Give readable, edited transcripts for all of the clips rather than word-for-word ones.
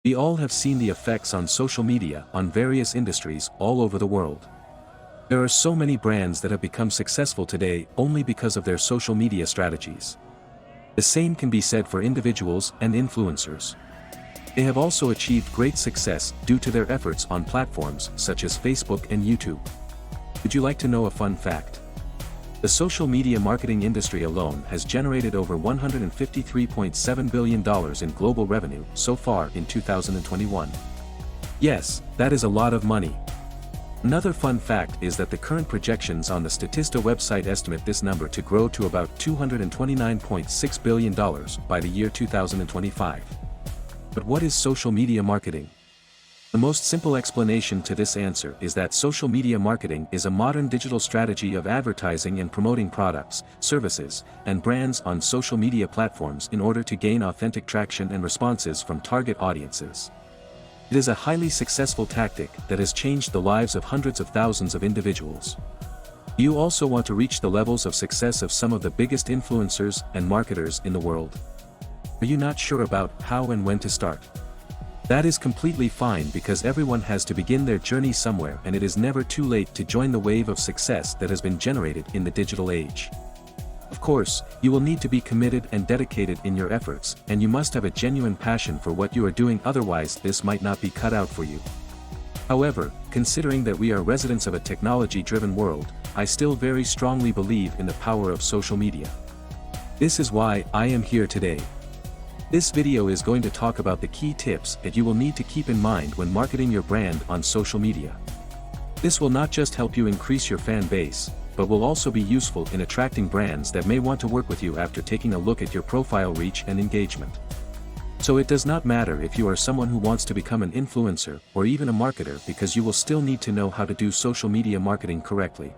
We all have seen the effects on social media on various industries all over the world. There are so many brands that have become successful today only because of their social media strategies. The same can be said for individuals and influencers. They have also achieved great success due to their efforts on platforms such as Facebook and YouTube. Would you like to know a fun fact? The social media marketing industry alone has generated over $153.7 billion in global revenue so far in 2021. Yes, that is a lot of money. Another fun fact is that the current projections on the Statista website estimate this number to grow to about $229.6 billion by the year 2025. But what is social media marketing? The most simple explanation to this answer is that social media marketing is a modern digital strategy of advertising and promoting products, services, and brands on social media platforms in order to gain authentic traction and responses from target audiences. It is a highly successful tactic that has changed the lives of hundreds of thousands of individuals. You also want to reach the levels of success of some of the biggest influencers and marketers in the world. Are you not sure about how and when to start? That is completely fine because everyone has to begin their journey somewhere and it is never too late to join the wave of success that has been generated in the digital age. Of course, you will need to be committed and dedicated in your efforts, and you must have a genuine passion for what you are doing, otherwise this might not be cut out for you. However, considering that we are residents of a technology-driven world, I still very strongly believe in the power of social media. This is why I am here today. This video is going to talk about the key tips that you will need to keep in mind when marketing your brand on social media. This will not just help you increase your fan base, but will also be useful in attracting brands that may want to work with you after taking a look at your profile reach and engagement. So it does not matter if you are someone who wants to become an influencer or even a marketer, because you will still need to know how to do social media marketing correctly.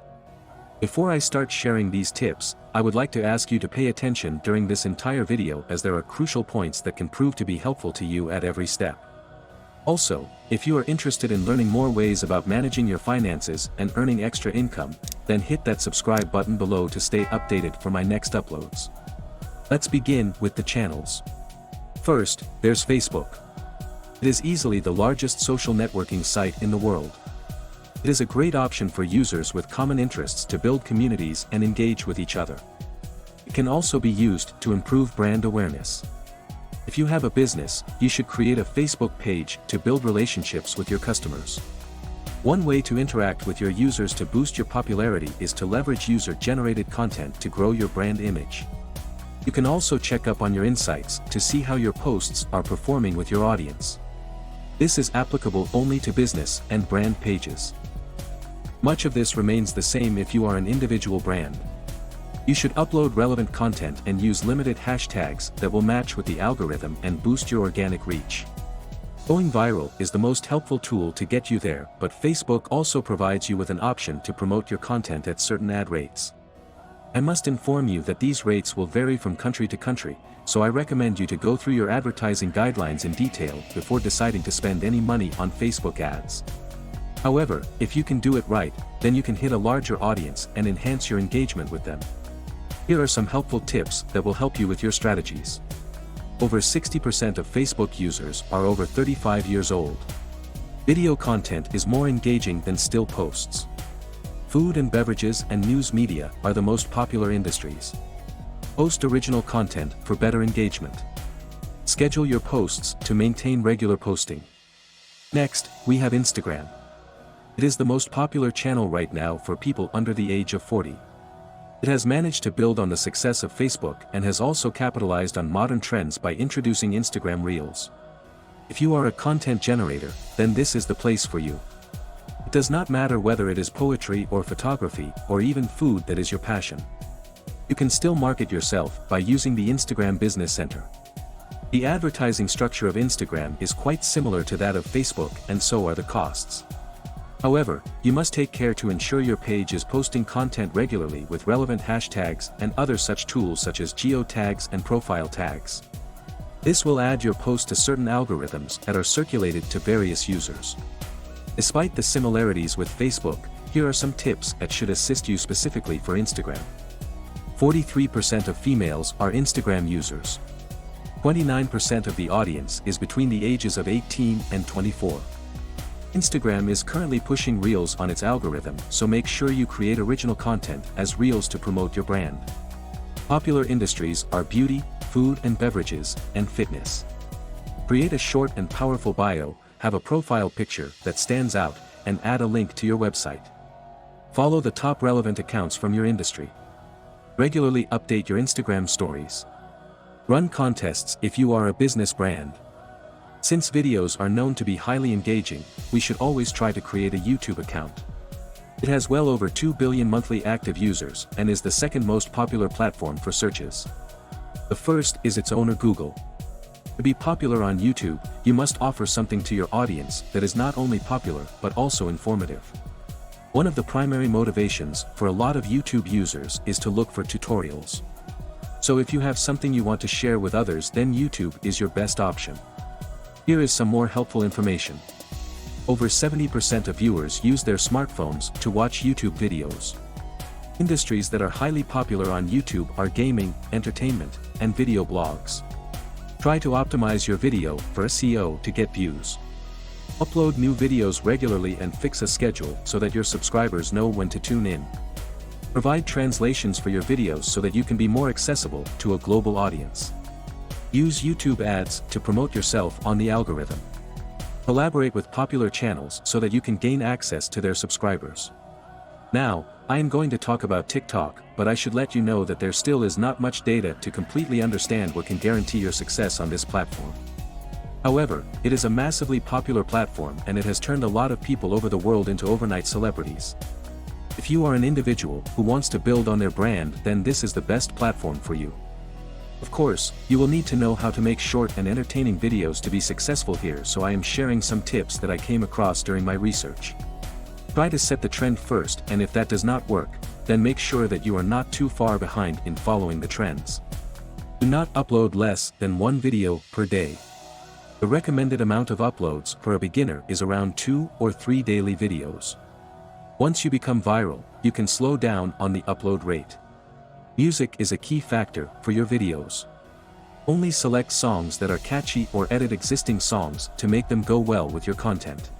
Before I start sharing these tips, I would like to ask you to pay attention during this entire video, as there are crucial points that can prove to be helpful to you at every step. Also, if you are interested in learning more ways about managing your finances and earning extra income, then hit that subscribe button below to stay updated for my next uploads. Let's begin with the channels. First, there's Facebook. It is easily the largest social networking site in the world. It is a great option for users with common interests to build communities and engage with each other. It can also be used to improve brand awareness. If you have a business, you should create a Facebook page to build relationships with your customers. One way to interact with your users to boost your popularity is to leverage user-generated content to grow your brand image. You can also check up on your insights to see how your posts are performing with your audience. This is applicable only to business and brand pages. Much of this remains the same if you are an individual brand. You should upload relevant content and use limited hashtags that will match with the algorithm and boost your organic reach. Going viral is the most helpful tool to get you there, but Facebook also provides you with an option to promote your content at certain ad rates. I must inform you that these rates will vary from country to country, so I recommend you to go through your advertising guidelines in detail before deciding to spend any money on Facebook ads. However, if you can do it right, then you can hit a larger audience and enhance your engagement with them. Here are some helpful tips that will help you with your strategies. Over 60% of Facebook users are over 35 years old. Video content is more engaging than still posts. Food and beverages and news media are the most popular industries. Post original content for better engagement. Schedule your posts to maintain regular posting. Next, we have Instagram. It is the most popular channel right now for people under the age of 40. It has managed to build on the success of Facebook and has also capitalized on modern trends by introducing Instagram Reels. If you are a content generator, then this is the place for you. It does not matter whether it is poetry or photography or even food that is your passion. You can still market yourself by using the Instagram Business Center. The advertising structure of Instagram is quite similar to that of Facebook, and so are the costs. However, you must take care to ensure your page is posting content regularly with relevant hashtags and other such tools such as geotags and profile tags. This will add your post to certain algorithms that are circulated to various users. Despite the similarities with Facebook, here are some tips that should assist you specifically for Instagram. 43% of females are Instagram users. 29% of the audience is between the ages of 18 and 24. Instagram is currently pushing Reels on its algorithm, so make sure you create original content as Reels to promote your brand. Popular industries are beauty, food and beverages, and fitness. Create a short and powerful bio, have a profile picture that stands out, and add a link to your website. Follow the top relevant accounts from your industry. Regularly update your Instagram stories. Run contests if you are a business brand. Since videos are known to be highly engaging, we should always try to create a YouTube account. It has well over 2 billion monthly active users and is the second most popular platform for searches. The first is its owner Google. To be popular on YouTube, you must offer something to your audience that is not only popular but also informative. One of the primary motivations for a lot of YouTube users is to look for tutorials. So if you have something you want to share with others, then YouTube is your best option. Here is some more helpful information. Over 70% of viewers use their smartphones to watch YouTube videos. Industries that are highly popular on YouTube are gaming, entertainment, and video blogs. Try to optimize your video for SEO to get views. Upload new videos regularly and fix a schedule so that your subscribers know when to tune in. Provide translations for your videos so that you can be more accessible to a global audience. Use YouTube ads to promote yourself on the algorithm. Collaborate with popular channels so that you can gain access to their subscribers. Now, I am going to talk about TikTok, but I should let you know that there still is not much data to completely understand what can guarantee your success on this platform. However, it is a massively popular platform and it has turned a lot of people over the world into overnight celebrities. If you are an individual who wants to build on their brand, then this is the best platform for you. Of course, you will need to know how to make short and entertaining videos to be successful here, so I am sharing some tips that I came across during my research. Try to set the trend first, and if that does not work, then make sure that you are not too far behind in following the trends. Do not upload less than one video per day. The recommended amount of uploads for a beginner is around 2 or 3 daily videos. Once you become viral, you can slow down on the upload rate. Music is a key factor for your videos. Only select songs that are catchy or edit existing songs to make them go well with your content.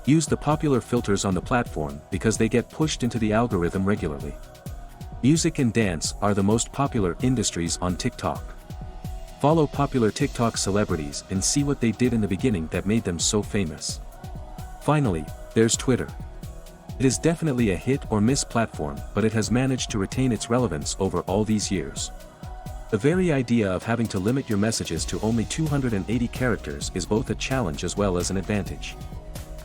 Use the popular filters on the platform because they get pushed into the algorithm regularly. Music and dance are the most popular industries on TikTok. Follow popular TikTok celebrities and see what they did in the beginning that made them so famous. Finally, there's Twitter. It is definitely a hit or miss platform, but it has managed to retain its relevance over all these years. The very idea of having to limit your messages to only 280 characters is both a challenge as well as an advantage.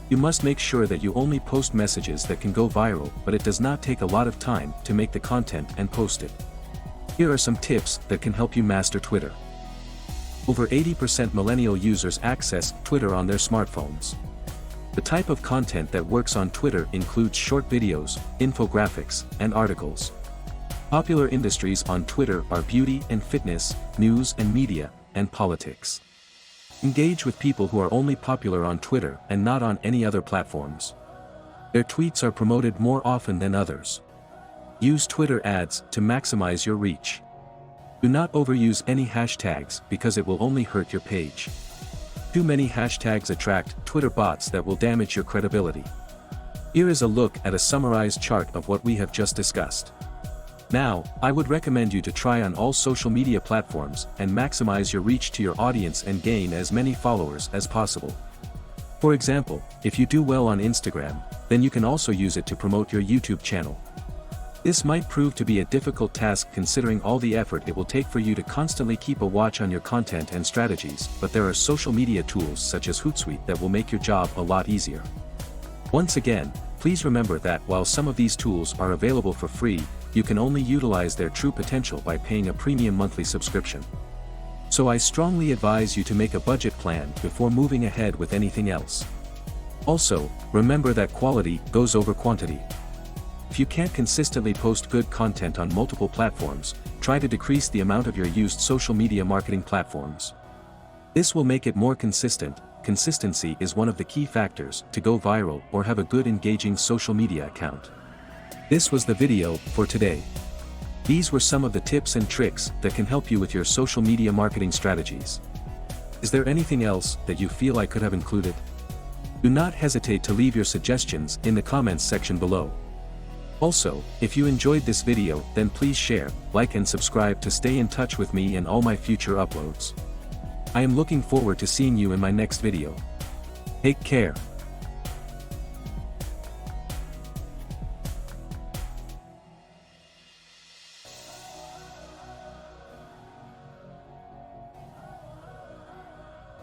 You must make sure that you only post messages that can go viral, but it does not take a lot of time to make the content and post it. Here are some tips that can help you master Twitter. Over 80% millennial users access Twitter on their smartphones. The type of content that works on Twitter includes short videos, infographics, and articles. Popular industries on Twitter are beauty and fitness, news and media, and politics. Engage with people who are only popular on Twitter and not on any other platforms. Their tweets are promoted more often than others. Use Twitter ads to maximize your reach. Do not overuse any hashtags because it will only hurt your page. Too many hashtags attract Twitter bots that will damage your credibility. Here is a look at a summarized chart of what we have just discussed. Now, I would recommend you to try on all social media platforms and maximize your reach to your audience and gain as many followers as possible. For example, if you do well on Instagram, then you can also use it to promote your YouTube channel. This might prove to be a difficult task considering all the effort it will take for you to constantly keep a watch on your content and strategies, but there are social media tools such as Hootsuite that will make your job a lot easier. Once again, please remember that while some of these tools are available for free, you can only utilize their true potential by paying a premium monthly subscription. So I strongly advise you to make a budget plan before moving ahead with anything else. Also, remember that quality goes over quantity. If you can't consistently post good content on multiple platforms, try to decrease the amount of your used social media marketing platforms. This will make it more consistent. Consistency is one of the key factors to go viral or have a good engaging social media account. This was the video for today. These were some of the tips and tricks that can help you with your social media marketing strategies. Is there anything else that you feel I could have included? Do not hesitate to leave your suggestions in the comments section below. Also, if you enjoyed this video, then please share, like and subscribe to stay in touch with me and all my future uploads. I am looking forward to seeing you in my next video. Take care.